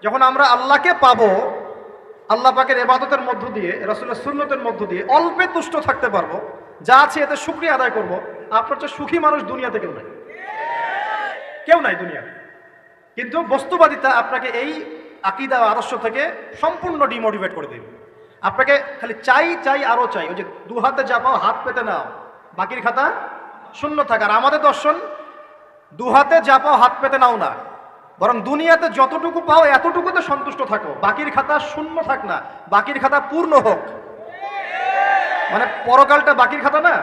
যখন আমরা আল্লাহকে পাবো, আল্লাহ পাকের ইবাদতের মধ্য দিয়ে, রাসূলের সুন্নতের মধ্য দিয়ে অল্পে তুষ্ট থাকতে পারবো, যা আছে এতে শুকরিয়া আদায় করব, আপনার চেয়ে সুখী মানুষ দুনিয়াতে কেউ নাই, কেউ নাই দুনিয়াতে। কিন্তু বস্তুবাদিতা আপনাকে এই আকীদা আদর্শ থেকে সম্পূর্ণ ডিমোটিভেট করে দেবে। আপনাকে খালি চাই চাই আরো চাই, ওই যে দু হাতে যা পাও হাত পেতে নাও, বাকির খাতা শূন্য থাক। আর আমাদের দর্শন দু হাতে যা পাও হাত পেতে নাও না, বরং দুনিয়াতে যতটুকু পাও এতটুকুতে সন্তুষ্ট থাকো, বাকির খাতা শূন্য থাক না, বাকির খাতা পূর্ণ হোক। মানে পরকালটা বাকির খাতা না,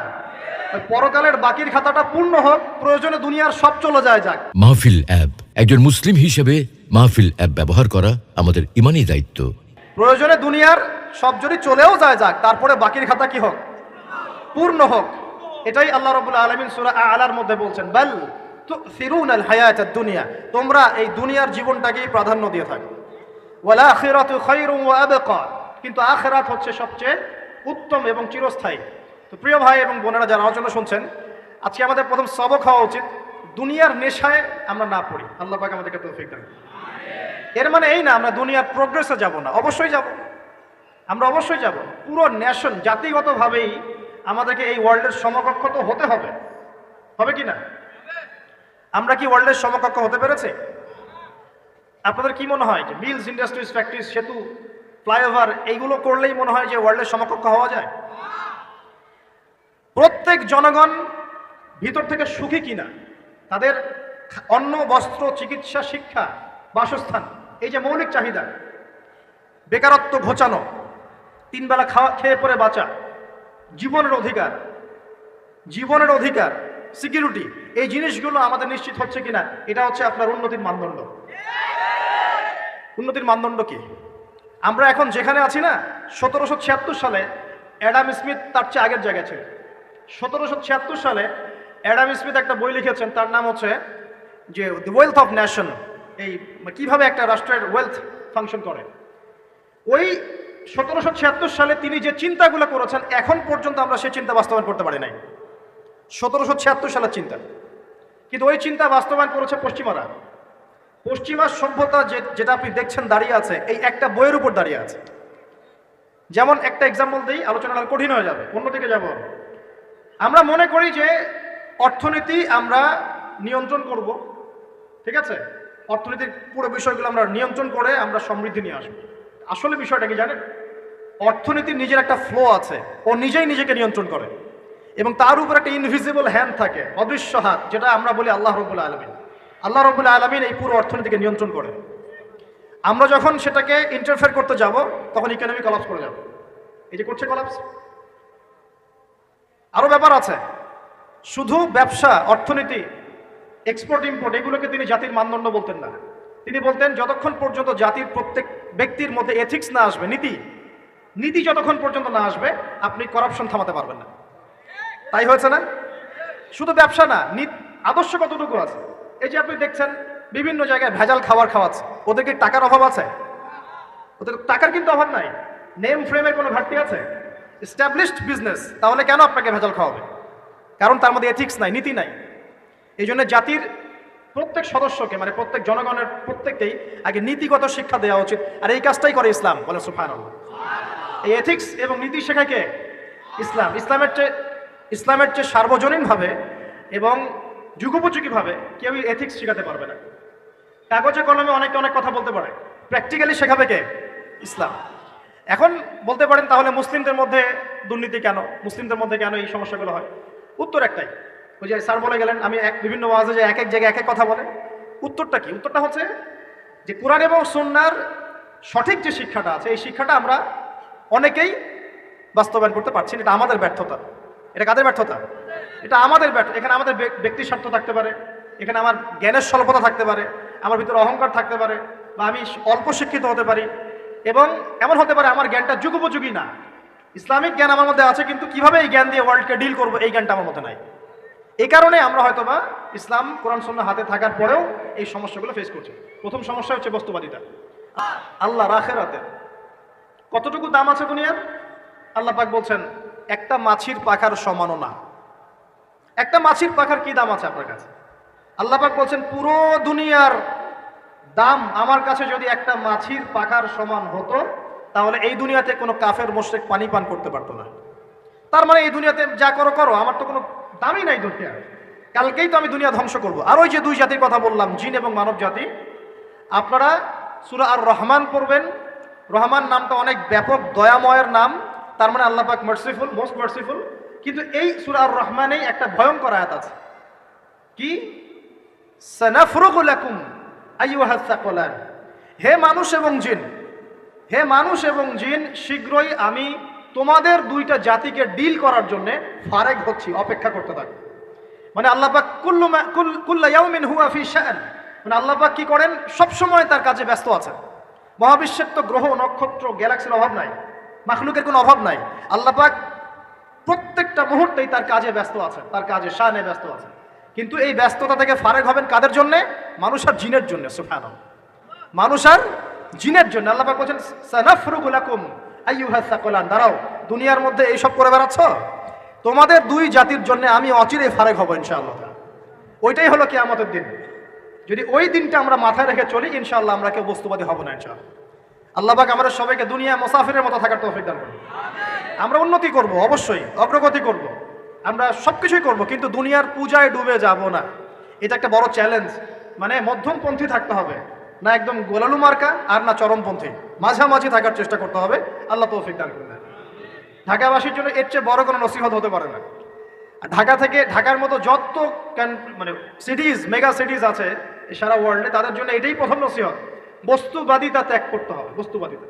ওই পরকালের বাকির খাতাটা পূর্ণ হোক, প্রয়োজনে দুনিয়ার সব চলে যায় যাক। মাহফিল অ্যাপ, একজন মুসলিম হিসেবে মাহফিল অ্যাপ ব্যবহার করা আমাদের ইমানি দায়িত্ব। প্রয়োজনে দুনিয়ার সব যদি চলেও যায় যাক, তারপরে বাকির খাতা কি হোক? পূর্ণ হোক। এটাই আল্লাহ রাব্বুল আলামিন সূরা আ'লার মধ্যে বলছেন, বাল তুসিরুনাল হায়াতাদ দুনিয়া, তোমরা এই দুনিয়ার জীবনটাকেই প্রাধান্য দিয়ে থাকো। ওয়াল আখিরাতু খায়রুন ওয়া আবকা, কিন্তু আখিরাত হচ্ছে সবচেয়ে উত্তম এবং চিরস্থায়ী। তো প্রিয় ভাই এবং বোনেরা যারা আলোচনা শুনছেন, আজকে আমাদের প্রথম সবক হওয়া উচিত দুনিয়ার নেশায় আমরা না পড়ি। আল্লাহ পাক আমাদেরকে তৌফিক দান। এর মানে এই না আমরা দুনিয়ার প্রোগ্রেসে যাব না, অবশ্যই যাব, আমরা অবশ্যই যাব। পুরো ন্যাশন জাতিগতভাবেই আমাদেরকে এই ওয়ার্ল্ডের সমকক্ষ তো হতে হবে, হবে কি না? আমরা কি ওয়ার্ল্ডের সমকক্ষ হতে পেরেছি? আপনাদের কি মনে হয় যে মিলস, ইন্ডাস্ট্রিজ, ফ্যাক্টরিজ, সেতু, ফ্লাইওভার এইগুলো করলেই মনে হয় যে ওয়ার্ল্ডের সমকক্ষ হওয়া যায়? প্রত্যেক জনগণ ভিতর থেকে সুখী কিনা, তাদের অন্ন, বস্ত্র, চিকিৎসা, শিক্ষা, বাসস্থান, এই যে মৌলিক চাহিদা, বেকারত্ব ঘোচানো, তিন বেলা খেয়ে পরে বাঁচা, জীবনের অধিকার, জীবনের অধিকার, সিকিউরিটি, এই জিনিসগুলো আমাদের নিশ্চিত হচ্ছে কিনা, এটা হচ্ছে আপনার উন্নতির মানদণ্ড। উন্নতির মানদণ্ড কি? আমরা এখন যেখানে আছি না, 1776 সালে অ্যাডাম স্মিথ তার চেয়ে আগের জায়গায় ছিল। 1776 সালে অ্যাডাম স্মিথ একটা বই লিখেছেন, তার নাম হচ্ছে যে দ্য ওয়েলথ অফ নেশন, এই কিভাবে একটা রাষ্ট্রের ওয়েলথ ফাংশন করে। ওই 1776 সালে তিনি যে চিন্তাগুলো করেছেন, এখন পর্যন্ত আমরা সেই চিন্তা বাস্তবায়ন করতে পারি নাই। 1776 সালের চিন্তা, কিন্তু ওই চিন্তা বাস্তবায়ন করেছে পশ্চিমারা। পশ্চিমা সভ্যতা যেটা আপনি দেখছেন দাঁড়িয়ে আছে, এই একটা বইয়ের উপর দাঁড়িয়ে আছে। যেমন একটা এক্সাম্পল দিই, আলোচনা কঠিন হয়ে যাবে, অন্যদিকে যাব। আমরা মনে করি যে অর্থনীতি আমরা নিয়ন্ত্রণ করব, ঠিক আছে, অর্থনীতির পুরো বিষয়গুলো আমরা নিয়ন্ত্রণ করে আমরা সমৃদ্ধি নিয়ে আসবো। আসলে বিষয়টা কি জানেন? অর্থনীতির নিজের একটা ফ্লো আছে, ও নিজেই নিজেকে নিয়ন্ত্রণ করে, এবং তার উপর একটা ইনভিজিবল হ্যান্ড থাকে, অদৃশ্য হাত, যেটা আমরা বলি আল্লাহ রাব্বুল আলামিন। আল্লাহ রাব্বুল আলামিন এই পুরো অর্থনীতিকে নিয়ন্ত্রণ করে। আমরা যখন সেটাকে ইন্টারফেয়ার করতে যাব, তখন ইকোনমি কলাপস করে যাবে। এই যে করছে কলাপস। আরো ব্যাপার আছে, শুধু ব্যবসা, অর্থনীতি, এক্সপোর্ট ইম্পোর্ট, এগুলোকে তিনি জাতির মানদণ্ড বলতেন না। তিনি বলতেন যতক্ষণ পর্যন্ত জাতির প্রত্যেক ব্যক্তির মধ্যে এথিক্স না আসবে, নীতি যতক্ষণ পর্যন্ত না আসবে, আপনি করাপশন থামাতে পারবেন না। তাই হয়েছে না? শুধু ব্যবসা না, আদর্শ কতটুকু আছে? এই যে আপনি দেখছেন বিভিন্ন জায়গায় ভেজাল খাবার খাওয়াচ্ছে, ওদের কি টাকার অভাব আছে? ওদের টাকার কিন্তু অভাব নাই। নেম ফ্রেমের কোনো ঘাটতি আছে? এস্টাবলিশড বিজনেস, তাহলে কেন আপনাকে ভেজাল খাওয়াবে? কারণ তার মধ্যে এথিক্স নাই, নীতি নাই। এই জন্য জাতির প্রত্যেক সদস্যকে, মানে প্রত্যেক জনগণের প্রত্যেককেই আগে নীতিগত শিক্ষা দেওয়া উচিত। আর এই কাজটাই করে ইসলাম, বলে সুবহানাল্লাহ। এই এথিক্স এবং নীতি শেখায় কে? ইসলাম। ইসলামের চেয়ে সার্বজনীনভাবে এবং যুগোপযোগীভাবে কেউ এথিক্স শেখাতে পারবে না। কাগজে কলমে অনেকে অনেক কথা বলতে পারে, প্র্যাকটিক্যালি শেখাবে কে? ইসলাম। এখন বলতে পারেন তাহলে মুসলিমদের মধ্যে দুর্নীতি কেন, মুসলিমদের মধ্যে কেন এই সমস্যাগুলো হয়? উত্তর একটাই, ওই যে স্যার বলে গেলেন, আমি বিভিন্ন ওয়াজে যে এক এক জায়গায় এক এক কথা বলে। উত্তরটা কি? উত্তরটা হচ্ছে যে কোরআন এবং সুন্নাহর সঠিক যে শিক্ষাটা আছে, এই শিক্ষাটা আমরা অনেকেই বাস্তবায়ন করতে পারছি না। এটা আমাদের ব্যর্থতা। এটা কাদের ব্যর্থতা? এটা আমাদের ব্যর্থতা। এখানে আমাদের ব্যক্তি স্বার্থ থাকতে পারে, এখানে আমার জ্ঞানের স্বল্পতা থাকতে পারে, আমার ভিতরে অহংকার থাকতে পারে, বা আমি অল্প শিক্ষিত হতে পারি, এবং এমন হতে পারে আমার জ্ঞানটা যুগোপযোগী না। ইসলামিক জ্ঞান আমার মধ্যে আছে, কিন্তু কিভাবে এই জ্ঞান দিয়ে ওয়ার্ল্ডকে ডিল করবো, এই জ্ঞানটা আমার মধ্যে নাই। এই কারণে আমরা হয়তোবা ইসলাম, কোরআন সুন্নাহ হাতে থাকার পরেও এই সমস্যাগুলো ফেস করছি। প্রথম সমস্যা হচ্ছে বস্তুবাদিতা। আল্লাহর আখিরাতে কতটুকু দাম আছে দুনিয়ার? আল্লাহ পাক বলছেন একটা মাছির পাখার সমানও না। একটা মাছির পাখার কি দাম আছে আপনার কাছে? আল্লাহ পাক বলছেন পুরো দুনিয়ার দাম আমার কাছে যদি একটা মাছির পাখার সমান হতো, তাহলে এই দুনিয়াতে কোনো কাফের মুশরিক পানি পান করতে পারতো না। তার মানে এই দুনিয়াতে যা করো করো, আমার তো কোনো দামই নাই দুনিয়া, কালকেই তো আমি দুনিয়া ধ্বংস করব। আর ওই যে দুই জাতির কথা বললাম, জিন এবং মানব জাতি, আপনারা সূরা আর রহমান পড়বেন। রহমান নামটা অনেক ব্যাপক, দয়াময়ের নাম, তার মানে আল্লাহ পাক মার্সিফুল, মোস্ট মার্সিফুল। কিন্তু এই সূরা আর রহমানেই একটা ভয়ঙ্কর আয়াত আছে, কি সানাফরুগু লাকুম আইয়ুহাস সাকলান, হে মানুষ এবং জিন, হে মানুষ এবং জিন, শীঘ্রই আমি তোমাদের দুইটা জাতিকে ডিল করার জন্য ফারেক হচ্ছি, অপেক্ষা করতে থাকো। মানে আল্লাহ পাক কুল্লা ইয়াউমিন হুয়া ফি শাআন, মানে আল্লাহ পাক কি করেন, সব সময় তার কাজে ব্যস্ত আছেন। মহাবিশ্বের তো গ্রহ নক্ষত্র গ্যালাক্সির অভাব নাই, মাখলুকের কোনো অভাব নাই। আল্লাহ পাক প্রত্যেকটা মুহূর্তেই তার কাজে ব্যস্ত আছেন, তার কাজে শানে ব্যস্ত আছেন। কিন্তু এই ব্যস্ততা থেকে ফারেক হবেন কাদের জন্য? মানুষ আর জিনের জন্য। সুবহানাল্লাহ, মানুষ আর জিনের জন্য। আল্লাহ পাক বলেন সানাফরুগু লাকুম আইয়ুহাস সাকলান, দাঁড়াও, দুনিয়ার মধ্যে এইসব করে বেড়াচ্ছ, তোমাদের দুই জাতির জন্য আমি অচিরেই ফারেক হব ইনশাআল্লাহ। ওইটাই হলো কিয়ামতের দিন। যদি ওই দিনটা আমরা মাথায় রেখে চলি, ইনশাআল্লাহ আমরা কেউ বস্তুবাদী হব না ইনশাআল্লাহ। আল্লাহ পাক আমাদের সবাইকে দুনিয়া মুসাফিরের মতো থাকার তৌফিক দান করুন। আমরা উন্নতি করব, অবশ্যই অগ্রগতি করব, আমরা সবকিছুই করব, কিন্তু দুনিয়ার পূজায় ডুবে যাব না। এটা একটা বড় চ্যালেঞ্জ। মানে মধ্যমপন্থী থাকতে হবে, না একদম গোলালু মার্কা আর না চরমপন্থী, মাঝামাঝি থাকার চেষ্টা করতে হবে। আল্লাহ তৌফিক দান করুন। ঢাকাবাসীর জন্য এর চেয়ে বড় কোনো নসিহত হতে পারে না। ঢাকা থেকে, ঢাকার মতো যত মানে সিটিজ, মেগা সিটিজ আছে সারা ওয়ার্ল্ডে, তাদের জন্য এটাই প্রথম নসিহত, বস্তুবাদিতা ত্যাগ করতে হবে, বস্তুবাদিতা।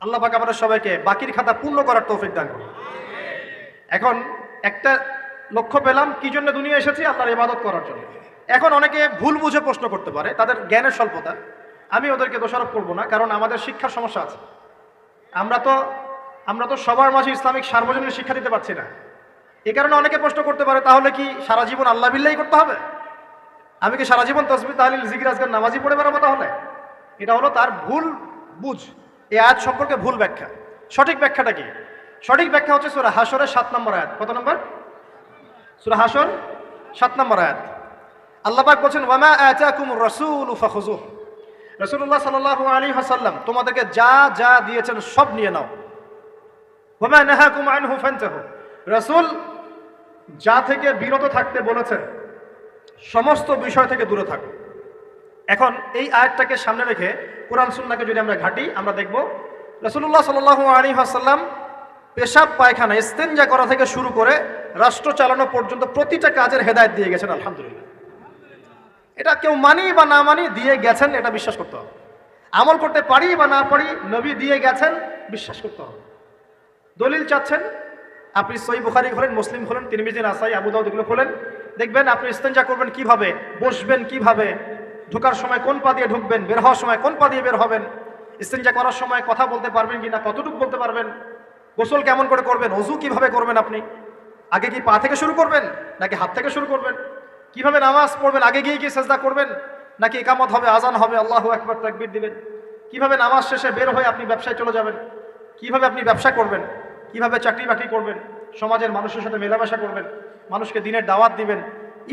আল্লাহ পাক আমাদের সবাইকে বাকির খাতা পূর্ণ করার তৌফিক দান করুন। এখন একটা লক্ষ্য পেলাম, কি জন্য দুনিয়া এসেছি? আল্লাহর ইবাদত করার জন্য। এখন অনেকে ভুল বুঝে প্রশ্ন করতে পারে, তাদের জ্ঞানের স্বল্পতা। আমি ওদেরকে দোষারোপ করবো না, কারণ আমাদের শিক্ষার সমস্যা আছে। আমরা তো সবার মাঝে ইসলামিক সার্বজনীন শিক্ষা দিতে পারছি না। এই কারণে অনেকে প্রশ্ন করতে পারে, তাহলে কি সারা জীবন আল্লাহ বিল্লাহি করতে হবে? আমি কি সারা জীবন তাসবিহ তাহলিল জিকির আজকার নামাজি পড়ে বেড়াবো? তাহলে এটা হলো তার ভুল বুঝ। এই আয়াত সম্পর্কে ভুল ব্যাখ্যা। সঠিক ব্যাখ্যাটা কি? সঠিক ব্যাখ্যা হচ্ছে সূরা হাশরের 7 নম্বর আয়াত। কত নম্বর? সূরা হাশর 7 নম্বর আয়াত। আল্লাহ পাক বলেন, ওয়ামা আতাকুমুর রাসূলু ফাখুযুহু, রাসূলুল্লাহ সাল্লাল্লাহু আলাইহি ওয়াসাল্লাম তোমাদেরকে যা যা দিয়েছেন সব নিয়ে নাও। ওয়ামা নাহাকুম আনহু ফান্তাহু, রাসূল যা থেকে বিরত থাকতে বলেছেন সমস্ত বিষয় থেকে দূরে থাকো। এখন এই আয়াতটাকে সামনে রেখে কোরআন সুন্নাহকে যদি আমরা ঘাঁটি, আমরা দেখব রাসূলুল্লাহ সাল্লাল্লাহু আলাইহি ওয়াসাল্লাম পেশাব পায়খানা ইস্তেঞ্জা করা থেকে শুরু করে রাষ্ট্র চালানো পর্যন্ত প্রতিটা কাজের হেদায়েত দিয়ে গেছেন। আলহামদুলিল্লাহ, এটা কেউ মানি বা না মানি, দিয়ে গেছেন, এটা বিশ্বাস করতে হবে। আমল করতে পারি বা না পারি, নবী দিয়ে গেছেন, বিশ্বাস করতে হবে। দলিল চাচ্ছেন, আপনি সহিহ বুখারী খোলেন, মুসলিম খোলেন, তিরমিজি, নাসাই, আবু দাউদ এগুলো খোলেন, দেখবেন আপনি ইস্তেঞ্জা করবেন কিভাবে, বসবেন কিভাবে, ঢোকার সময় কোন পা দিয়ে ঢুকবেন, বের হওয়ার সময় কোন পা দিয়ে বের হবেন, ইস্তেঞ্জা করার সময় কথা বলতে পারবেন কিনা, কতটুকু বলতে পারবেন, গোসল কেমন করে করবেন, ওযু কিভাবে করবেন, আপনি আগে কি পা থেকে শুরু করবেন নাকি হাত থেকে শুরু করবেন, কিভাবে নামাজ পড়বেন, আগে গিয়ে কি সেজদা করবেন নাকি ইকামত হবে, আজান হবে, আল্লাহু আকবার তাকবীর দিবেন, কিভাবে নামাজ শেষে বের হয়ে আপনি ব্যবসায় চলে যাবেন, কিভাবে আপনি ব্যবসা করবেন, কিভাবে চাকরি বাকরি করবেন, সমাজের মানুষের সাথে মেলামেশা করবেন, মানুষকে দিনের দাওয়াত দিবেন,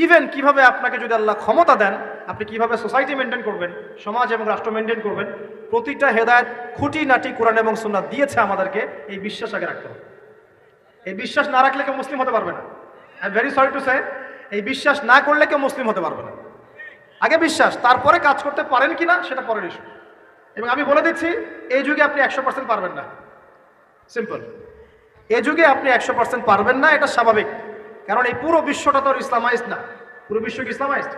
ইভেন কিভাবে আপনাকে যদি আল্লাহ ক্ষমতা দেন আপনি কিভাবে সোসাইটি মেনটেন করবেন, সমাজ এবং রাষ্ট্র মেনটেন করবেন, প্রতিটা হেদায়েত খুঁটিনাটি কোরআন এবং সুন্নাহ দিয়েছে আমাদেরকে। এই বিশ্বাস আগে রাখতে হবে। এই বিশ্বাস না রাখলে কেউ মুসলিম হতে পারবে না। I am very sorry to say, এই বিশ্বাস না করলে কেউ মুসলিম হতে পারবে না। আগে বিশ্বাস, তারপরে কাজ করতে পারেন কিনা সেটা পরের ইস্যু। এবং আমি বলে দিচ্ছি, এই যুগে আপনি 100% পারবেন না। সিম্পল, এই যুগে আপনি 100% পারবেন না, এটা স্বাভাবিক। কারণ এই পুরো বিশ্বটা তো ইসলামাইজড না। পুরো বিশ্ব কি ইসলামাইজড?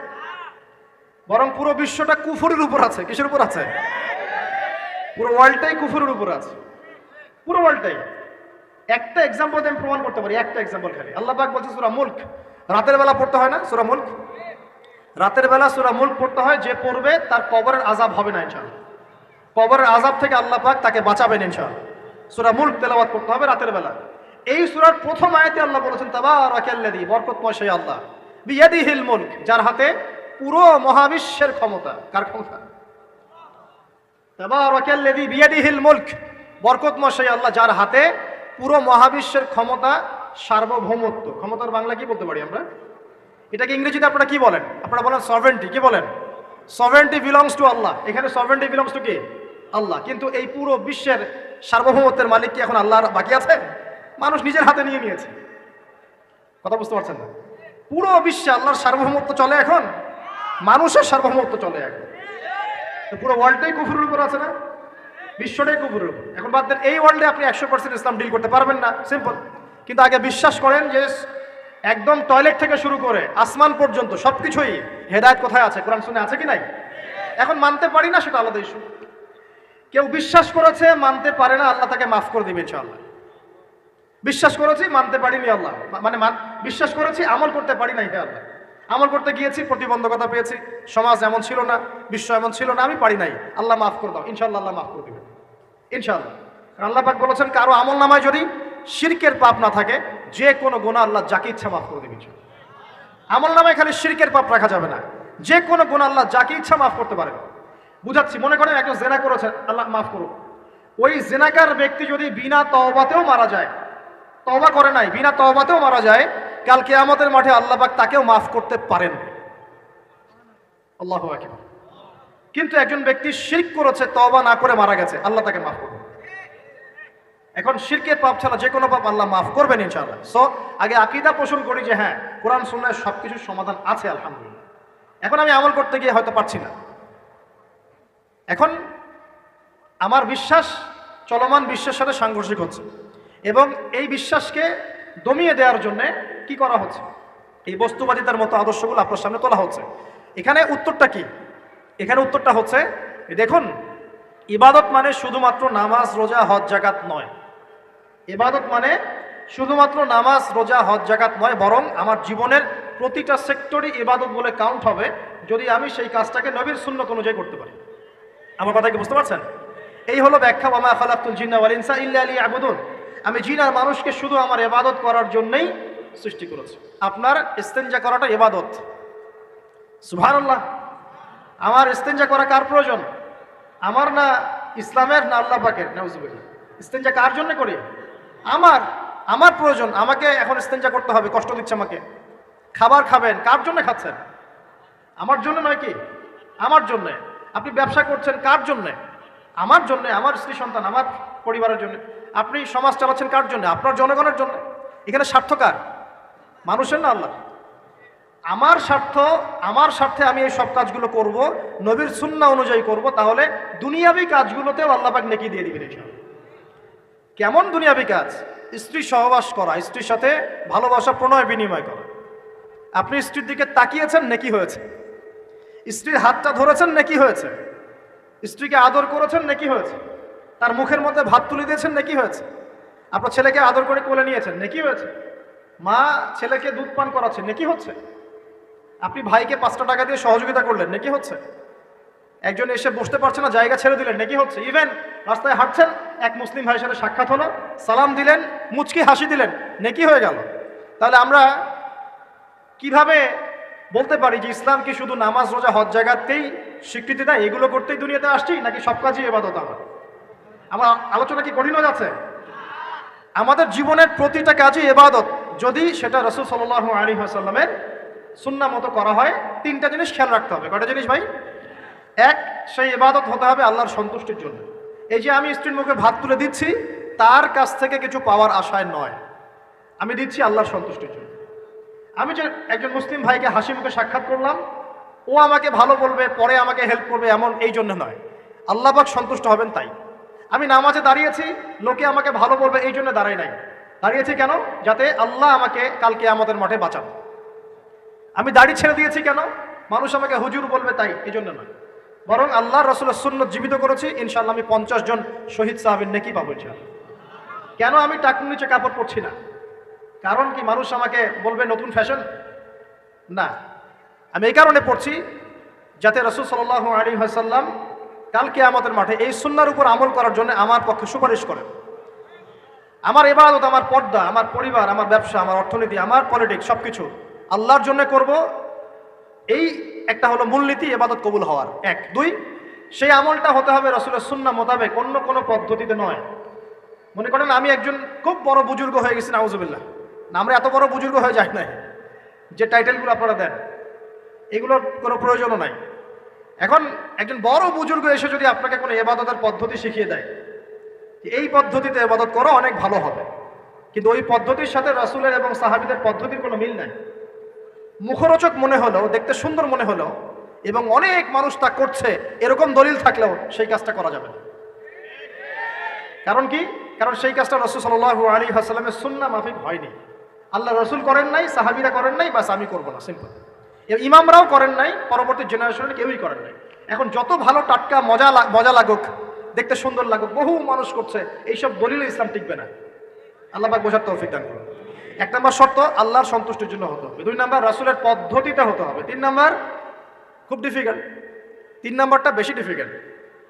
বরং পুরো বিশ্বটা কুফরের উপর আছে। কিসের উপর আছে? পুরো ওয়ার্ল্ডটাই কুফরের উপর আছে, পুরো ওয়ার্ল্ডটাই। একটা এক্সাম্পল আমি প্রমাণ করতে পারি, একটা এক্সাম্পল খালি। আল্লাহ পাক বলছে সূরা মুলক, রাতের বেলা পড়তে হয় না সূরা মুলক? রাতের বেলা সূরা মুলক পড়তে হয়, যে পড়বে তার কবরের আযাব হবে না ইনশাআল্লাহ। কবরের আযাব থেকে আল্লাহ পাক তাকে বাঁচাবেন ইনশাআল্লাহ। সূরা মুলক তেলাওয়াত করতে হবে রাতের বেলা। এই সূরার প্রথম আয়াতে আল্লাহ বলেছেন, তাবারাকাল্লাযী, বরকতময় সেই আল্লাহ, বিয়াদিহিল মুলক, যার হাতে পুরো মহাবিশ্বের ক্ষমতা। কার ক্ষমতা? তাবারাকাল্লাযী বিয়াদিহিল মুলক, বরকতময় সেই আল্লাহ যার হাতে পুরো মহাবিশ্বের ক্ষমতা, সার্বভৌমত্ব। ক্ষমতার বাংলা কি বলতে পারি আমরা? এটাকে ইংরেজিতে আপনারা কি বলেন? আপনারা বলেন সভরেন্টি। কি বলেন? সভেরেন্টি বিলংস টু আল্লাহ। এখানে সভেরেন্টি বিলংস টু কি? আল্লাহ। কিন্তু এই পুরো বিশ্বের সার্বভৌমত্বের মালিক কি এখন আল্লাহর বাকি আছে? মানুষ নিজের হাতে নিয়ে নিয়েছে। কথা বুঝতে পারছেন না? পুরো বিশ্বে আল্লাহর সার্বভৌমত্ব চলে এখন, মানুষের সার্বভৌমত্ব চলে এখন। তো পুরো ওয়ার্ল্ডটাই কুফরের উপর আছে না? বিশ্বটাই কুফরের উপর। এখন বাদ দেন, এই ওয়ার্ল্ডে আপনি 100% ইসলাম ডিল করতে পারবেন না, সিম্পল। কিন্তু আগে বিশ্বাস করেন যে একদম টয়লেট থেকে শুরু করে আসমান পর্যন্ত সবকিছুই হেদায়েত কোথায় আছে, কোরআন শুনে আছে কি নাই? এখন মানতে পারি না, সেটা আলাদা ইস্যু। কেউ বিশ্বাস করেছে, মানতে পারে না, আল্লাহ তাকে মাফ করে দিবে ইনশাআল্লাহ। বিশ্বাস করেছি, মানতে পারিনি, আল্লাহ মানে বিশ্বাস করেছি, আমল করতে পারি নাই, হে আল্লাহ আমল করতে গিয়েছি, প্রতিবন্ধকতা পেয়েছি, সমাজ এমন ছিল না, বিশ্ব এমন ছিল না, আমি পারি নাই, আল্লাহ মাফ করে দাও। ইনশাআল্লাহ আল্লাহ মাফ করে দিবেন ইনশাআল্লাহ। আল্লাহ পাক বলেছেন কারো আমল নামায় যদি শিরকের পাপ না থাকে, যে কোনো গুনাহ আল্লাহ যাকে ইচ্ছা মাফ করে দিবেন। আমল নামায় খালি শিরকের পাপ রাখা যাবে না, যে কোনো গুনাহ আল্লাহ যাকে ইচ্ছা মাফ করতে পারেন। বুঝাচ্ছি, মনে করেন একজন জেনা করেছেন, আল্লাহ মাফ করুন। ওই জেনাকার ব্যক্তি যদি বিনা তওবাতেও মারা যায়, তওবা করে নাই, বিনা তওবাতেও মারা যায়, কাল কিয়ামতের মাঠে আল্লাহ পাক তাকেও মাফ করতে পারেন। আল্লাহু আকবার। কিন্তু একজন ব্যক্তি শিরক করেছে, তওবা না করে মারা গেছে, আল্লাহ তাকে মাফ করবেন। এখন শিরকের পাপ ছাড়া যে কোনো পাপ আল্লাহ মাফ করবেন ইনশাআল্লাহ। সো আগে আকীদা পোষণ করি যে হ্যাঁ, কোরআন সুন্নাহয় সবকিছুর সমাধান আছে আলহামদুলিল্লাহ। এখন আমি আমল করতে গিয়ে হয়তো পারছি না। এখন আমার বিশ্বাস চলমান বিশ্বের সাথে সাংঘর্ষিক হচ্ছে, এবং এই বিশ্বাসকে দমিয়ে দেওয়ার জন্য কি করা হচ্ছে? এই বস্তুবাদিতার মতো আদর্শগুলো আপনার সামনে তোলা হচ্ছে। এখানে উত্তরটা কি? এখানে উত্তরটা হচ্ছে, দেখুন, ইবাদত মানে শুধুমাত্র নামাজ, রোজা, হজ, যাকাত নয়। ইবাদত মানে শুধুমাত্র নামাজ, রোজা, হজ, যাকাত নয়, বরং আমার জীবনের প্রতিটা সেক্টরই ইবাদত বলে কাউন্ট হবে যদি আমি সেই কাজটাকে নবীর সুন্নাত অনুযায়ী করতে পারি। আমার কথা কি বুঝতে পারছেন? এই হলো ব্যাখ্যা, ওয়া মা খালাকতুল জিন্না ওয়াল ইনসা ইল্লা লিয়াবুদুন। আমি জিন আর মানুষকে শুধু আমার ইবাদত করার জন্যই সৃষ্টি করেছি। আপনার ইস্তেনজা করাটা ইবাদত। সুবহানাল্লাহ। আমার ইস্তেনজা করা কার প্রয়োজন? আমার না ইসলামের, না আল্লাহ পাকের? নাউজুবিল্লাহ। ইস্তেনজা কার জন্য করি? আমার প্রয়োজন। আমাকে এখন ইস্তেনজা করতে হবে, কষ্ট দিচ্ছে আমাকে। খাবার খাবেন, কার জন্য খাচ্ছেন? আমার জন্য নয় কি? আমার জন্যে। আপনি ব্যবসা করছেন, কার জন্যে? আমার জন্য, আমার স্ত্রী সন্তান, আমার পরিবারের জন্য। আপনি সমাজ চালাচ্ছেন কার জন্য? আপনার জনগণের জন্য। এখানে স্বার্থ কার? মানুষের না আল্লাহ? আমার স্বার্থে আমি এই সব কাজগুলো করব, নবীর সুন্নাহ অনুযায়ী করব, তাহলে দুনিয়াবি কাজগুলোতেও আল্লাহ পাক নেকি দিয়ে দিবেন ইনশাআল্লাহ। কেমন দুনিয়াবি কাজ? স্ত্রী সহবাস করা, স্ত্রীর সাথে ভালোবাসা, প্রণয় বিনিময় করা। আপনি স্ত্রীর দিকে তাকিয়েছেন, নেকি হয়েছে। স্ত্রীর হাতটা ধরেছেন, নেকি হয়েছে। স্ত্রীকে আদর করেছেন, নেকি হয়েছে। তার মুখের মধ্যে ভাত তুলে দিয়েছেন, নেকি হয়েছে। আপনার ছেলেকে আদর করে কোলে নিয়েছেন, নেকি হয়েছে। মা ছেলেকে দুধ পান করাচ্ছে, নেকি হচ্ছে। আপনি ভাইকে 5টা টাকা দিয়ে সহযোগিতা করলেন, নেকি হচ্ছে। একজন এসে বসতে পারছে না, জায়গা ছেড়ে দিলেন, নেকি হচ্ছে। ইভেন রাস্তায় হাঁটছেন, এক মুসলিম ভাইয়ের সাথে সাক্ষাৎ হলো, সালাম দিলেন, মুচকি হাসি দিলেন, নেকি হয়ে গেল। তাহলে আমরা কিভাবে বলতে পারি যে ইসলাম কি শুধু নামাজ, রোজা, হজ, জাকাতেই স্বীকৃতি দেয়? এগুলো করতেই দুনিয়াতে আসছি, নাকি সব কাজই ইবাদত? আমার আলোচনা কি কঠিন হয়ে যাচ্ছে? আমাদের জীবনের প্রতিটা কাজই ইবাদত, যদি সেটা রাসূল সাল্লাল্লাহু আলাইহি ওয়াসাল্লামের সুন্নাহ মতো করা হয়। 3টা জিনিস খেয়াল রাখতে হবে। কয়টা জিনিস ভাই? এক, সেই ইবাদত হতে হবে আল্লাহর সন্তুষ্টির জন্য। এই যে আমি স্ত্রীর মুখে ভাত তুলে দিচ্ছি, তার কাছ থেকে কিছু পাওয়ার আশায় নয়, আমি দিচ্ছি আল্লাহর সন্তুষ্টির জন্য। আমি যে একজন মুসলিম ভাইকে হাসি মুখে সাক্ষাৎ করলাম, ও আমাকে ভালো বলবে, পরে আমাকে হেল্প করবে, এমন এই জন্য নয়, আল্লাহ পাক সন্তুষ্ট হবেন তাই। আমি নামাজে দাঁড়িয়েছি, লোকে আমাকে ভালো বলবে, এই জন্য দাঁড়াই নাই। দাঁড়িয়েছি কেন? যাতে আল্লাহ আমাকে কাল কিয়ামতের মাঠে বাঁচান। আমি দাড়ি ছেড়ে দিয়েছি কেন? মানুষ আমাকে হুজুর বলবে তাই, এই জন্য নয়, বরং আল্লাহর রাসূলের সুন্নাত জীবিত করেছি, ইনশাআল্লাহ আমি 50 জন শহীদ সাহাবীর নেকি পাবো ইনশাআল্লাহ। কেন আমি টাকনুর নিচে কাপড় পরছি না? কারণ কি মানুষ আমাকে বলবে নতুন ফ্যাশন? না, আমি এই কারণে পড়ছি যাতে রাসূল সাল্লাল্লাহু আলাইহি ওয়াসাল্লাম কাল কিয়ামতের মাঠে এই সুন্নাহর উপর আমল করার জন্য আমার পক্ষে সুপারিশ করেন। আমার ইবাদত, আমার পর্দা, আমার পরিবার, আমার ব্যবসা, আমার অর্থনীতি, আমার পলিটিক্স সবকিছু আল্লাহর জন্য করব। এই একটা হলো মূলনীতি ইবাদত কবুল হওয়ার। 1, 2, সেই আমলটা হতে হবে রাসূলের সুন্নাহ মোতাবেক, অন্য কোনো পদ্ধতিতে নয়। মনে করেন আমি একজন খুব বড় বুজুর্গ হয়ে গেছি, নাউজুবিল্লাহ, না আমরা এত বড় বুজুর্গ হয়ে যাই নাই, যে টাইটেলগুলো আপনারা দেন এগুলোর কোনো প্রয়োজনও নাই। এখন একজন বড় বুজুর্গ এসে যদি আপনাকে কোনো ইবাদতের পদ্ধতি শিখিয়ে দেয় যে এই পদ্ধতিতে ইবাদত করো অনেক ভালো হবে, কিন্তু ওই পদ্ধতির সাথে রাসূলের এবং সাহাবীদের পদ্ধতির কোনো মিল নাই, মুখরোচক মনে হলেও, দেখতে সুন্দর মনে হলেও এবং অনেক মানুষ তা করছে এরকম দলিল থাকলেও সেই কাজটা করা যাবে না। কারণ কি? কারণ সেই কাজটা রাসূল সাল্লাল্লাহু আলাইহি ওয়াসাল্লামের সুন্নাহ মাফিক হয়নি। আল্লাহ রাসূল করেন নাই, সাহাবীরা করেন নাই, বাস আমি করব না, সিম্পল। ইমামরাও করেন নাই, পরবর্তী জেনারেশনে কেউই করেন নাই। এখন যত ভালো টাটকা মজা লাগুক, দেখতে সুন্দর লাগুক, বহু মানুষ করছে, এইসব দলিলে ইসলাম টিকবে না। আল্লাহ পাক বোঝার তৌফিক দান করুন। 1 নম্বর শর্ত আল্লাহর সন্তুষ্টির জন্য হতে হবে। 2 নম্বর রাসূলের পদ্ধতিতে হতে হবে। 3 নম্বর খুব ডিফিকাল্ট, 3 নম্বরটা বেশি ডিফিকাল্ট।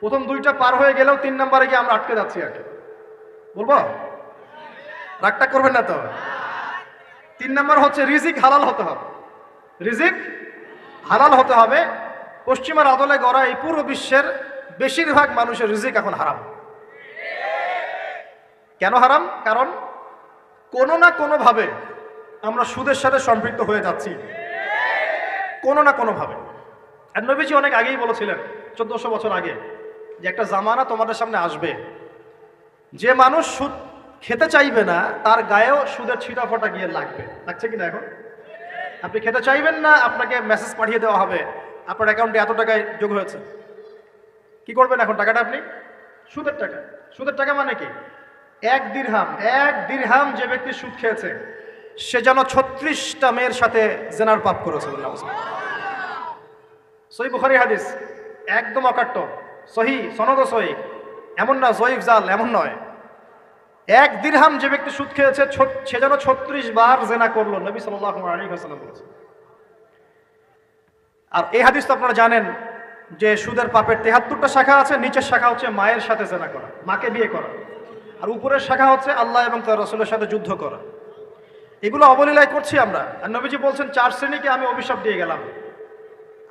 প্রথম 2টা পার হয়ে গেলেও 3 নম্বরে গিয়ে আমরা আটকে যাচ্ছি। আর কি বলবো, রাগটা করবেন না তো। 3 নম্বর হচ্ছে রিজিক হালাল হতে হবে। রিজিক হালাল হতে হবে। পশ্চিমার আদলে গড়া এই পুরো বিশ্বের বেশিরভাগ মানুষের রিজিক এখন হারাম। কেন হারাম? কারণ কোনো না কোনোভাবে আমরা সুদের সাথে সম্পৃক্ত হয়ে যাচ্ছি, কোনো না কোনোভাবে। আর নবীজি অনেক আগেই বলেছিলেন, 1400 বছর আগে, যে একটা জামানা তোমাদের সামনে আসবে, যে মানুষ সুদ খেতে চাইবে না তার গায়েও সুদের ছিটাফোঁটা গিয়ে লাগছে কিনা? এখন আপনি খেতে চাইবেন না, আপনাকে মেসেজ পাঠিয়ে দেওয়া হবে আপনার অ্যাকাউন্টে এত টাকায় যোগ হয়েছে। কি করবেন এখন? টাকাটা আপনি সুদের টাকা। সুদের টাকা মানে কি? 1 দিরহাম যে ব্যক্তি সুদ খেয়েছে সে যেন 36টা মেয়ের সাথে জেনার পাপ করেছে। সহিহ বুখারী হাদিস, একদম অকাট্য, সহিহ, সনদ সহিহ, এমন না জয়ীফ জাল, এমন নয়। 1 দিরহাম যে ব্যক্তি সুদ খেয়েছে সে যেন 36 বার জেনা করলো, নবী সাল্লাল্লাহু আলাইহি ওয়াসাল্লাম বলেছেন। আর এই হাদিস তো আপনারা জানেন যে সুদের পাপের 73টা শাখা আছে। নিচের শাখা হচ্ছে মায়ের সাথে জেনা করা, মাকে বিয়ে করা, আর উপরের শাখা হচ্ছে আল্লাহ এবং তার রাসূলের সাথে যুদ্ধ করা। এগুলো অবলীলায় করছি আমরা। আর নবীজি বলছেন 4 শ্রেণীকে আমি অভিশাপ দিয়ে গেলাম।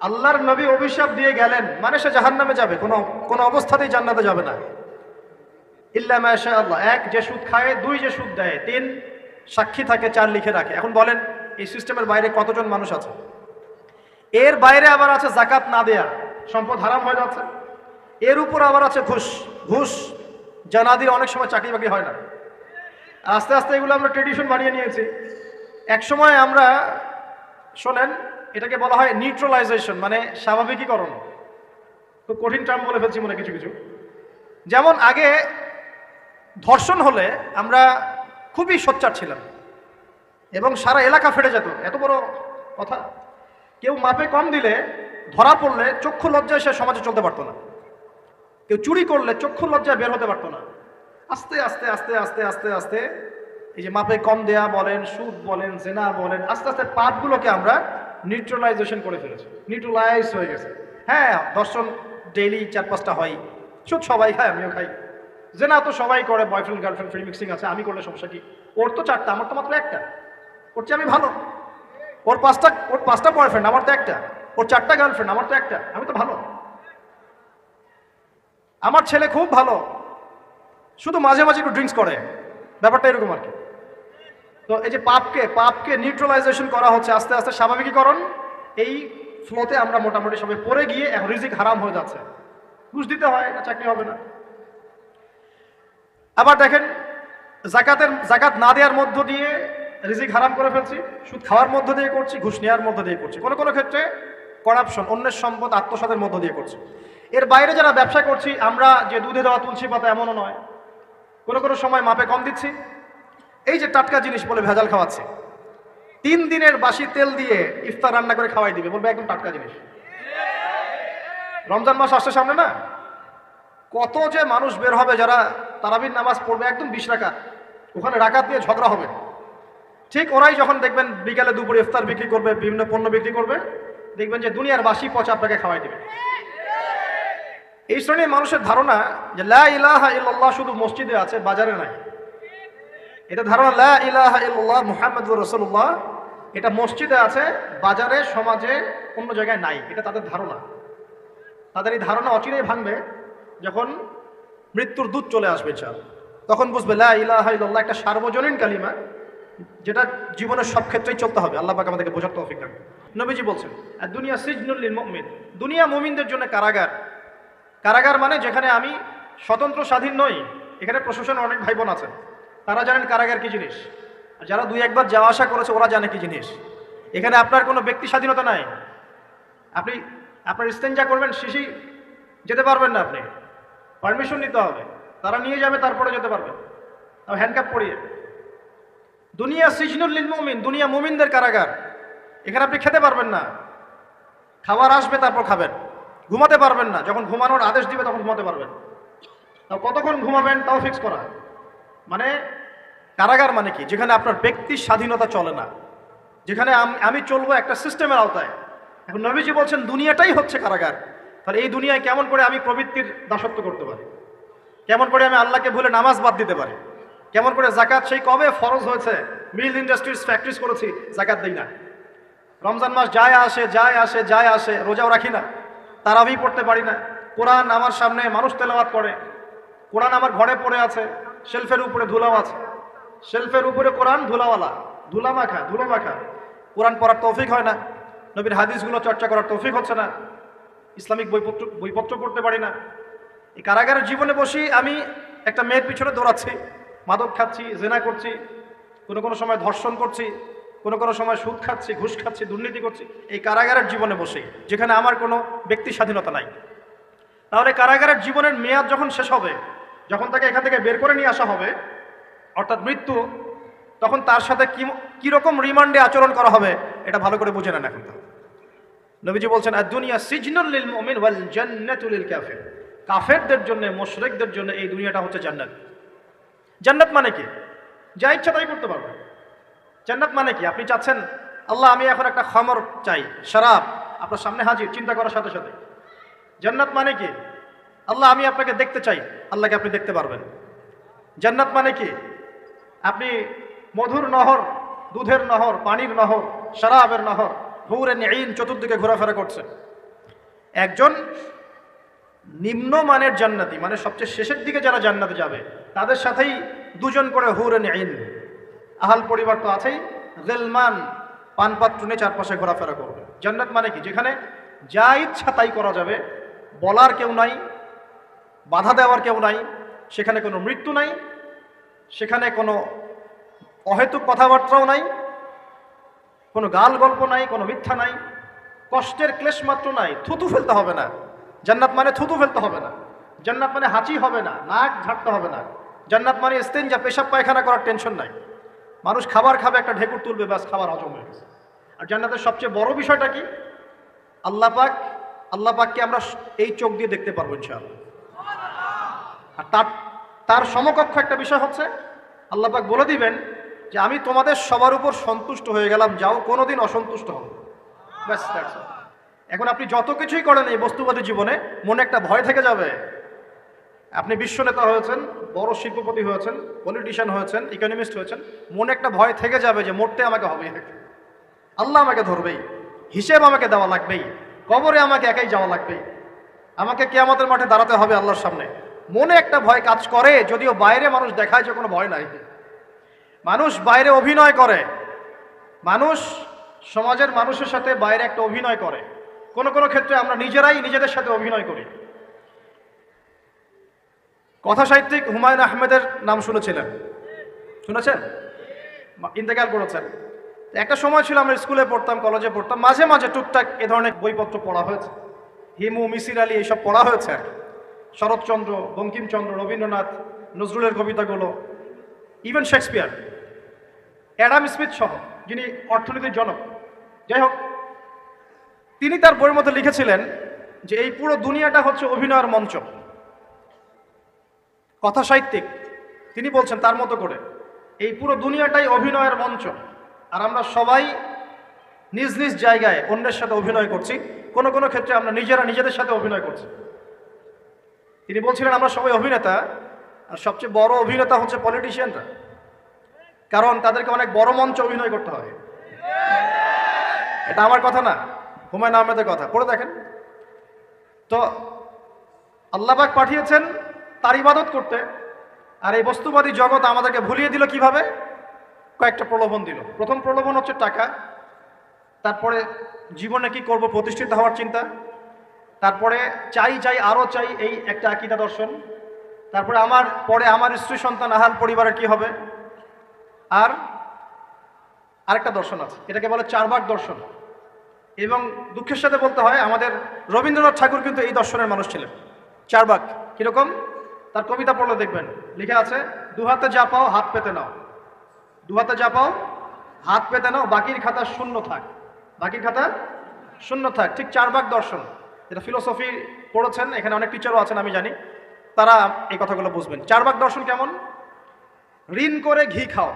আল্লাহর নবী অভিশাপ দিয়ে গেলেন মানে সে জাহান্নামে যাবে, কোনো অবস্থাতেই জান্নাতে যাবে না। ইল্লা মা শা আল্লাহ। 1 যে সুদ খায়, 2 যে সুদ দেয়, 3 সাক্ষী থাকে, 4 লিখে রাখে। এখন বলেন এই সিস্টেমের বাইরে কতজন মানুষ আছে? এর বাইরে আবার আছে যাকাত না দেয়া, সম্পদ হারাম হয়ে যাচ্ছে। এর উপর আবার আছে ঘুষ জানা দিয়ে অনেক সময় চাকরি বাকরি হয় না। আস্তে আস্তে এগুলো আমরা ট্রেডিশন বানিয়ে নিয়েছি। এক সময় আমরা, শোনেন, এটাকে বলা হয় নিউট্রালাইজেশন, মানে স্বাভাবিকীকরণ। খুব কঠিন টার্ম বলে ফেলছি মনে কিছু কিছু। যেমন আগে ধর্ষণ হলে আমরা খুবই সোচ্চার ছিলাম এবং সারা এলাকা ফেটে যেত, এত বড় কথা। কেউ মাপে কম দিলে, ধরা পড়লে চক্ষু লজ্জায় সে সমাজে চলতে পারতো না। কেউ চুরি করলে চক্ষু লজ্জায় বের হতে পারতো না। আস্তে আস্তে আস্তে আস্তে আস্তে আস্তে এই যে মাপে কম দেয়া বলেন, সুদ বলেন, জেনা বলেন, আস্তে আস্তে পাপগুলোকে আমরা নিউট্রালাইজেশন করে ফেলেছি, নিউট্রালাইজ হয়ে গেছে। হ্যাঁ, ধর্ষণ ডেইলি 4-5টা হয়, সুদ সবাই খায়, আমিও খাই, জেনা তো সবাই করে, বয়ফ্রেন্ড গার্লফ্রেন্ড ফ্রি মিক্সিং আছে, আমি করলে সমস্যা কি? ওর তো 4টা, আমার তো মাত্র 1টা। ওর চেয়ে আমি ভালো। ওর 5টা বয়ফ্রেন্ড, আমার তো 1টা। ওর 4টা গার্লফ্রেন্ড, আমার তো 1টা, আমি তো ভালো। আমার ছেলে খুব ভালো, শুধু মাঝে মাঝে একটু ড্রিঙ্কস করে, ব্যাপারটা এরকম আর কি। তো এই যে পাপকে নিউট্রালাইজেশন করা হচ্ছে আস্তে আস্তে, স্বাভাবিকীকরণ। এই ফ্লোতে আমরা মোটামুটি সবাই পড়ে গিয়ে এখন রিজিক হারাম হয়ে যাচ্ছে। ঘুষ দিতে হয় না, চাকরি হবে না। আবার দেখেন, জাকাত না দেওয়ার মধ্য দিয়ে রিজিক হারাম করে ফেলছি, সুদ খাওয়ার মধ্য দিয়ে করছি, ঘুষ নেওয়ার মধ্য দিয়ে করছি, কোনো কোনো ক্ষেত্রে করাপশন, অন্যের সম্পদ আত্মসাতের মধ্য দিয়ে করছি। এর বাইরে যারা ব্যবসা করছি, আমরা যে দুধে দেওয়া তুলসী পাতা এমনও নয়, কোনো কোনো সময় মাপে কম দিচ্ছি। এই যে টাটকা জিনিস বলে ভেজাল খাওয়াচ্ছে, 3 দিনের বাসি তেল দিয়ে ইফতার রান্না করে খাওয়াই দিবে, বলবে একদম টাটকা জিনিস। রমজান মাস আসছে সামনে না, কত যে মানুষ বের হবে যারা তারাবির নামাজ পড়বে, একদম 20 রাকাত, ওখানে রাকাত নিয়ে ঝগড়া হবে। ঠিক ওরাই যখন দেখবেন বিকালে দুপুরে ইফতার বিক্রি করবে, বিভিন্ন পণ্য বিক্রি করবে, দেখবেন যে দুনিয়ার বাসি পচা আপনাকে খাওয়াই দিবে। এই শ্রেণীর মানুষের ধারণা যে লা ইলাহা ইল্লাল্লাহ শুধু মসজিদে আছে, বাজারে নাই। এটা ধারণা, লা ইলাহা ইল্লাল্লাহ মুহাম্মাদুর রাসূলুল্লাহ, এটা মসজিদে আছে, বাজারে, সমাজে, অন্য জায়গায় নাই। এটা তাদের ধারণা। তাদের এই ধারণা অচিরেই ভাঙবে যখন মৃত্যুর দূত চলে আসবে, তখন বুঝবে লা ইলাহা ইল্লাল্লাহ একটা সার্বজনীন কালিমা, যেটা জীবনের সব ক্ষেত্রেই চলতে হবে। আল্লাহ পাক আমাদেরকে বোঝার তৌফিক দান। নবীজি বলছেন আর দুনিয়া সিজনুল লিল মুমিন, দুনিয়া মুমিনদের জন্য কারাগার। কারাগার মানে যেখানে আমি স্বতন্ত্র স্বাধীন নই। এখানে প্রশাসন অনেক ভাই বোন আছেন, তারা জানেন কারাগার কি জিনিস, আর যারা দুই একবার যাওয়া আসা করেছে ওরা জানে কি জিনিস। এখানে আপনার কোনো ব্যক্তি স্বাধীনতা নাই। আপনি আপনার ইস্তেঞ্জা করবেন, শিশি যেতে পারবেন না, আপনি পারমিশন নিতে হবে, তারা নিয়ে যাবে, তারপরে যেতে পারবেন, হ্যান্ডকাপ পরিয়ে। দুনিয়া সিজনুল লিল মুমিন, দুনিয়া মুমিনদের কারাগার। এখানে আপনি খেতে পারবেন না, খাবার আসবে তারপর খাবেন। ঘুমাতে পারবেন না, যখন ঘুমানোর আদেশ দিবে তখন ঘুমাতে পারবেন। তাও কতক্ষণ ঘুমাবেন তাও ফিক্স করা। মানে কারাগার মানে কি? যেখানে আপনার ব্যক্তির স্বাধীনতা চলে না, যেখানে আমি চলবো একটা সিস্টেমের আওতায়। এখন নবীজি বলছেন দুনিয়াটাই হচ্ছে কারাগার। তাহলে এই দুনিয়ায় কেমন করে আমি প্রবৃত্তির দাসত্ব করতে পারি? কেমন করে আমি আল্লাহকে ভুলে নামাজ বাদ দিতে পারি? কেমন করে জাকাত সেই কবে ফরজ হয়েছে, মিল ইন্ডাস্ট্রিজ ফ্যাক্টরিজ করেছি, জাকাত দিই না। রমজান মাস যায় আসে যায় আসে যায় আসে, রোজাও রাখি না, তারাবি পড়তে পারি না। কোরআন আমার সামনে মানুষ তেলাওয়াত করে, কোরআন আমার ঘরে পড়ে আছে, শেলফের উপরে ধুলাও আছে, শেলফের উপরে কোরআন ধুলাওয়ালা, ধুলো মাখা। কোরআন পড়ার তৌফিক হয় না, নবীর হাদিসগুলো চর্চা করার তৌফিক হচ্ছে না, ইসলামিক বইপত্র পড়তে পারি না। এই কারাগারের জীবনে বসি আমি একটা মেয়ের পিছনে দৌড়াচ্ছি, মাদক খাচ্ছি, জেনা করছি, কোনো সময় ধর্ষণ করছি, কোনো সময় সুদ খাচ্ছি, ঘুষ খাচ্ছি, দুর্নীতি করছি, এই কারাগারের জীবনে বসে, যেখানে আমার কোনো ব্যক্তি স্বাধীনতা নাই। তাহলে কারাগারের জীবনের মেয়াদ যখন শেষ হবে, যখন তাকে এখান থেকে বের করে নিয়ে আসা হবে, অর্থাৎ মৃত্যু, তখন তার সাথে কিরকম রিমান্ডে আচরণ করা হবে এটা ভালো করে বুঝে নেন। এখন নবীজি বলছেন আর দুনিয়া সিজনুল লিল মুমিন ওয়াল জান্নাতু লিল কাফির, কাফেরদের জন্য, মুশরিকদের জন্য এই দুনিয়াটা হচ্ছে জান্নাত। জান্নাত মানে কি? যা ইচ্ছা তাই করতে পারবেন। জান্নাত মানে কি? আপনি চাচ্ছেন আল্লাহ আমি এখন একটা খামর চাই, শরাব আপনার সামনে হাজির, চিন্তা করার সাথে সাথে। জান্নাত মানে কি? আল্লাহ আমি আপনাকে দেখতে চাই, আল্লাহকে আপনি দেখতে পারবেন। জান্নাত মানে কি? আপনি মধুর নহর, দুধের নহর, পানির নহর, শরাবের নহর, হুরুন ঈন চতুর্দিকে ঘোরাফেরা করছে। একজন নিম্নমানের জান্নাতি, মানে সবচেয়ে শেষের দিকে যারা জান্নাতে যাবে, তাদের সাথেই দুজন করে হুরুন ঈন, আহাল পরিবার তো আছেই, গিলমান পানপাত্র নিয়ে চারপাশে ঘোরাফেরা করবে। জান্নাত মানে কি? যেখানে যা ইচ্ছা তাই করা যাবে, বলার কেউ নাই, বাধা দেওয়ার কেউ নাই, সেখানে কোনো মৃত্যু নাই, সেখানে কোনো অহেতুক কথাবার্তাও নাই, কোনো গাল গল্প নাই, কোনো মিথ্যা নাই, কষ্টের ক্লেশ মাত্র নাই, থুতু ফেলতে হবে না। জান্নাত মানে থুতু ফেলতে হবে না, জান্নাত মানে হাঁচি হবে না, নাক ঝাড়তে হবে না, জান্নাত মানে ইস্তেঞ্জা পেশাব পায়খানা করার টেনশন নাই। মানুষ খাবার খাবে, একটা ঢেকুর তুলবে, ব্যাস খাবার হজম হয়ে গেছে। আর জান্নাতের সবচেয়ে বড় বিষয়টা কি? আল্লাহ পাককে আমরা এই চোখ দিয়ে দেখতে পারবো ইনশাআল্লাহ। আর তার সমকক্ষ একটা বিষয় হচ্ছে আল্লাহ পাক বলে দিবেন যে আমি তোমাদের সবার উপর সন্তুষ্ট হয়ে গেলাম, যাও কোনোদিন অসন্তুষ্ট হবে। ব্যাস। এখন আপনি যত কিছুই করেন এই বস্তুবাদী জীবনে, মনে একটা ভয় থেকে যাবে। আপনি বিশ্ব নেতা হয়েছেন, বড় শিল্পপতি হয়েছেন, পলিটিশিয়ান হয়েছেন, ইকোনমিস্ট হয়েছেন, মনে একটা ভয় থেকে যাবে যে মরতে আমাকে হবে, আল্লাহ আমাকে ধরবেই, হিসেব আমাকে দেওয়া লাগবেই, কবরে আমাকে একাই যাওয়া লাগবেই, আমাকে কিয়ামতের মাঠে দাঁড়াতে হবে আল্লাহর সামনে। মনে একটা ভয় কাজ করে, যদিও বাইরে মানুষ দেখায় যে কোনো ভয় নাই। মানুষ বাইরে অভিনয় করে, মানুষ সমাজের মানুষের সাথে বাইরে একটা অভিনয় করে। কোনো ক্ষেত্রে আমরা নিজেরাই নিজেদের সাথে অভিনয় করি। কথা সাহিত্যিক হুমায়ুন আহমেদের নাম শুনেছেন? ইন্তেকাল করেছেন। একটা সময় ছিল আমরা স্কুলে পড়তাম, কলেজে পড়তাম, মাঝে মাঝে টুকটাক এ ধরনের বইপত্র পড়া হয়েছে, হিমু, মিসির আলী এইসব পড়া হয়েছে আর কি। শরৎচন্দ্র, বঙ্কিমচন্দ্র, রবীন্দ্রনাথ, নজরুলের কবিতাগুলো, ইভেন শেক্সপিয়ার, অ্যাডাম স্মিথ সহ, যিনি অর্থনীতির জনক। যাই হোক, তিনি তার বইয়ের মধ্যে লিখেছিলেন যে এই পুরো দুনিয়াটা হচ্ছে অভিনয়ের মঞ্চ। কথা সাহিত্যিক তিনি বলছেন তার মতো করে এই পুরো দুনিয়াটাই অভিনয়ের মঞ্চ, আর আমরা সবাই নিজ নিজ জায়গায় অন্যের সাথে অভিনয় করছি। কোনো ক্ষেত্রে আমরা নিজেদের সাথে অভিনয় করছি। তিনি বলছিলেন আমরা সবাই অভিনেতা, আর সবচেয়ে বড় অভিনেতা হচ্ছে পলিটিশিয়ানরা, কারণ তাদেরকে অনেক বড় মঞ্চে অভিনয় করতে হয়। এটা আমার কথা না, হুমায়ুন আহমেদের কথা, পড়ে দেখেন তো। আল্লাহ পাক পাঠিয়েছেন তার ইবাদত করতে, আর এই বস্তুবাদী জগৎ আমাদেরকে ভুলিয়ে দিল কিভাবে? কয়েকটা প্রলোভন দিল। প্রথম প্রলোভন হচ্ছে টাকা, তারপরে জীবনে কি করব প্রতিষ্ঠিত হওয়ার চিন্তা, তারপরে চাই চাই আরও চাই এই একটা আকীদা দর্শন, তারপরে আমার স্ত্রী সন্তান আহাল পরিবারের কি হবে, আর আরেকটা দর্শন আছে, এটাকে বলে চারবাক দর্শন। এবং দুঃখের সাথে বলতে হয় আমাদের রবীন্দ্রনাথ ঠাকুর কিন্তু এই দর্শনের মানুষ ছিলেন। চারবাক কিরকম, তার কবিতা পড়লে দেখবেন লিখে আছে, দুহাতে যা পাও হাত পেতে নাও, দুহাতে যা পাও হাত পেতে নাও, বাকির খাতা শূন্য থাক, বাকির খাতা শূন্য থাক। ঠিক চারবাক দর্শন, যেটা ফিলোসফি পড়েছেন, এখানে অনেক টিচারও আছেন আমি জানি, তারা এই কথাগুলো বুঝবেন। চারবাক দর্শন কেমন, ঋণ করে ঘি খাও,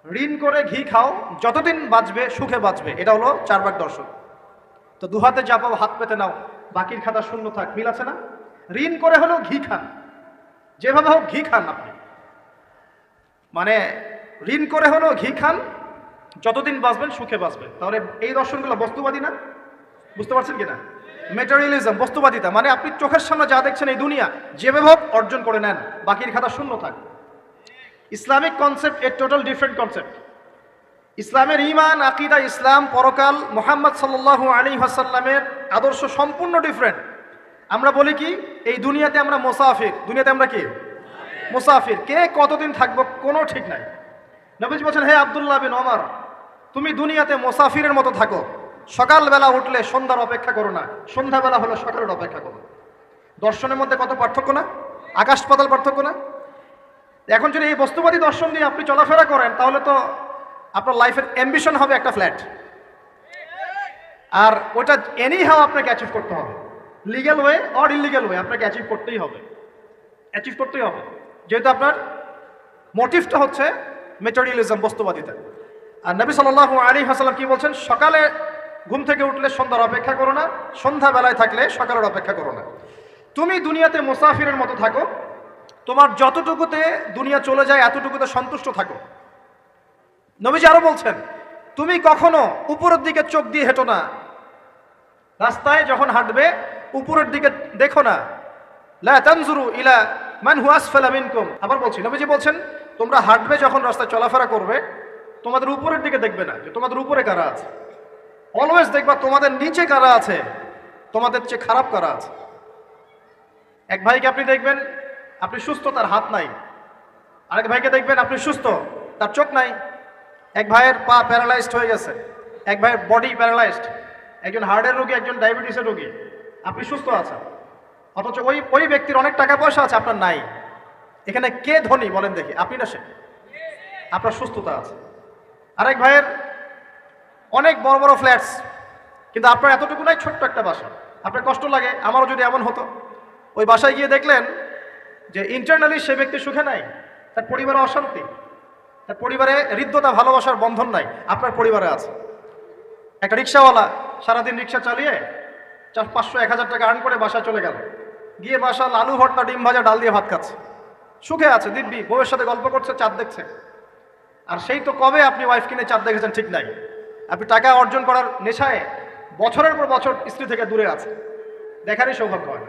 ঋণ করে ঘি খাও, যতদিন বাঁচবে সুখে বাঁচবে, এটা হলো চারবাক দর্শন। তো দুহাতে যা পাও হাত পেতে নাও, বাকির খাতা শূন্য থাক, মিল আছে না? ঋণ করে হলেও ঘি খান, যেভাবে হোক ঘি খান আপনি, মানে ঋণ করে হলেও ঘি খান, যতদিন বাঁচবেন সুখে বাঁচবেন। তাহলে এই দর্শনগুলো বস্তুবাদী না? বুঝতে পারছেন কিনা? ম্যাটেরিয়ালিজম, বস্তুবাদিতা, মানে আপনি চোখের সামনে যা দেখছেন এই দুনিয়া, যেভাবে হোক অর্জন করে নেন, বাকির খাতা শূন্য থাক। ইসলামিক কনসেপ্ট এর টোটাল ডিফারেন্ট কনসেপ্ট। ইসলামের ঈমান, আকীদা, ইসলাম, পরকাল, মুহাম্মদ সাল্লাল্লাহু আলাইহি ওয়াসাল্লামের আদর্শ সম্পূর্ণ ডিফারেন্ট। আমরা বলি কি, এই দুনিয়াতে আমরা মুসাফির, দুনিয়াতে আমরা কি মুসাফির, কে কতদিন থাকবো কোনো ঠিক নাই। নবীজি বলছেন, হে আব্দুল্লাহ বিন ওমর, তুমি দুনিয়াতে মুসাফিরের মতো থাকো, সকালবেলা উঠলে সন্ধ্যার অপেক্ষা করো না, সন্ধ্যাবেলা হলে সকালের অপেক্ষা করো। দর্শনের মধ্যে কত পার্থক্য না, আকাশ পাতাল পার্থক্য না? এখন যদি এই বস্তুবাদী দর্শন দিয়ে আপনি চলাফেরা করেন, তাহলে তো আপনার লাইফের অ্যাম্বিশন হবে একটা ফ্ল্যাট, আর ওটা এনি হাও আপনাকে অ্যাচিভ করতে হবে, legal way or illegal way, আপনাকে অ্যাচিভ করতেই হবে, অ্যাচিভ করতেই হবে, যেহেতু আপনার মোটিভটা হচ্ছে ম্যাটেরিয়ালিজম, বস্তুবাদিতা। আর নবী সাল্লাল্লাহু আলাইহি ওয়াসাল্লাম কি বলছেন, সকালে ঘুম থেকে উঠলে সন্ধ্যার অপেক্ষা করো না, সন্ধ্যাবেলায় থাকলে সকালের অপেক্ষা করো না। তুমি দুনিয়াতে মুসাফিরের মতো থাকো, তোমার যতটুকুতে দুনিয়া চলে যায় এতটুকুতে সন্তুষ্ট থাকো। নবীজি আরো বলছেন, তুমি কখনো উপরের দিকে চোখ দিয়ে হেঁটো না, রাস্তায় যখন হাঁটবে উপরের দিকে দেখো না, লা তানজুরু ইলা মান হুয়া আসফালা মিনকুম। আবার বলছি, নবীজি বলছেন, তোমরা হাঁটবে যখন রাস্তায় চলাফেরা করবে, তোমাদের উপরের দিকে দেখবে না যে তোমাদের উপরে কারা আছে, অলওয়েজ দেখবা তোমাদের নিচে কারা আছে, তোমাদের চেয়ে খারাপ কারা আছে। এক ভাইকে আপনি দেখবেন আপনি সুস্থ, তার হাত নাই, আরেক ভাইকে দেখবেন আপনি সুস্থ, তার চোখ নাই। এক ভাইয়ের পা প্যারালাইজড হয়ে গেছে, এক ভাইয়ের বডি প্যারালাইজড, একজন হার্টের রোগী, একজন ডায়াবেটিসের রোগী, আপনি সুস্থ আছেন, অথচ ওই ব্যক্তির অনেক টাকা পয়সা আছে, আপনার নাই। এখানে কে ধনী বলেন দেখি, আপনি না সে? আপনার সুস্থতা আছে। আরেক ভাইয়ের অনেক বড় বড় ফ্ল্যাটস, কিন্তু আপনার এতটুকু নাই, ছোট্ট একটা বাসা। আপনার কষ্ট লাগে, আমারও যদি এমন হতো। ওই বাসায় গিয়ে দেখলেন যে ইন্টারনালি সে ব্যক্তি সুখে নাই, তার পরিবারে অশান্তি, তার পরিবারে হৃদ্যতা, ভালোবাসার বন্ধন নাই, আপনার পরিবারে আছে। একটা রিক্সাওয়ালা সারাদিন রিক্সা চালিয়ে 500-1000 টাকা আর্ন করে বাসায় চলে গেল, গিয়ে বাসা আলু ভর্তা, ডিম ভাজা, ডাল দিয়ে ভাত খাচ্ছে, সুখে আছে, দিব্যি বউয়ের সাথে গল্প করছে, চাঁদ দেখছে। আর সেই তো কবে আপনি ওয়াইফ কিনে চাঁদ দেখেছেন ঠিক নাই, আপনি টাকা অর্জন করার নেশায় বছরের পর বছর স্ত্রী থেকে দূরে আছে, দেখারই সৌভাগ্য হয় না।